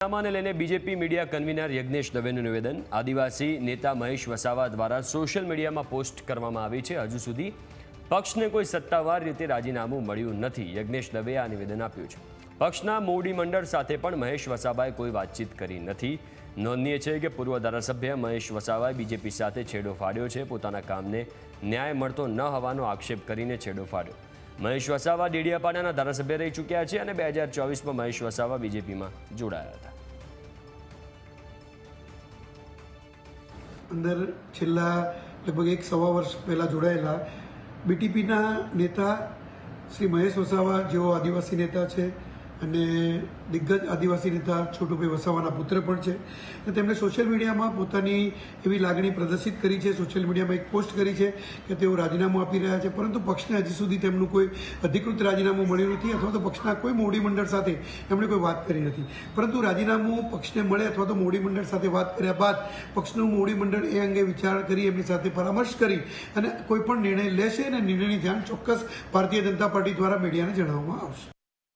રાજીનામાને લઈને BJP media convener Yagnesh દવેનું નિવેદન આદિવાસી નેતા મહેશ વસાવા દ્વારા સોશિયલ મીડિયામાં પોસ્ટ કરવામાં આવી છે। હજુ સુધી પક્ષને કોઈ સત્તાવાર રીતે રાજીનામું મળ્યું નથી। યજ્ઞેશ દવેએ આ નિવેદન આપ્યું છે। પક્ષના મોવડી મંડળ સાથે પણ મહેશ વસાવાએ કોઈ વાતચીત કરી નથી। નોંધનીય છે કે પૂર્વ ધારાસભ્ય મહેશ વસાવાએ બીજેપી સાથે છેડો ફાડ્યો છે। પોતાના કામને ન્યાય મળતો ન હોવાનો આક્ષેપ કરીને છેડો ફાડ્યો। મહેશ વસાવા ડેડિયાપાડાના ધારાસભ્ય રહી ચૂક્યા છે અને 2024માં મહેશ વસાવા બીજેપીમાં જોડાયા હતા। અંદર છેલ્લા લગભગ 1-1.25 વર્ષ પહેલાં જોડાયેલા બીટીપીના નેતા શ્રી મહેશ વસાવા જેઓ આદિવાસી નેતા છે અને દિગ્ગજ આદિવાસી નેતા છોટુભાઈ વસાવાના પુત્ર પણ છે અને તેમણે સોશિયલ મીડિયામાં પોતાની એવી લાગણી પ્રદર્શિત કરી છે। સોશિયલ મીડિયામાં એક પોસ્ટ કરી છે કે તેઓ રાજીનામું આપી રહ્યા છે, પરંતુ પક્ષને હજી સુધી તેમનું કોઈ અધિકૃત રાજીનામું મળ્યું નથી અથવા તો પક્ષના કોઈ મોવડી મંડળ સાથે એમણે કોઈ વાત કરી નથી। પરંતુ રાજીનામું પક્ષને મળે અથવા તો મોવડી મંડળ સાથે વાત કર્યા બાદ પક્ષનું મોવડી મંડળ એ અંગે વિચાર કરી એમની સાથે પરામર્શ કરી અને કોઈ પણ નિર્ણય લેશે અને નિર્ણયની જાણ ચોક્કસ ભારતીય જનતા પાર્ટી દ્વારા મીડિયાને જણાવવામાં આવશે।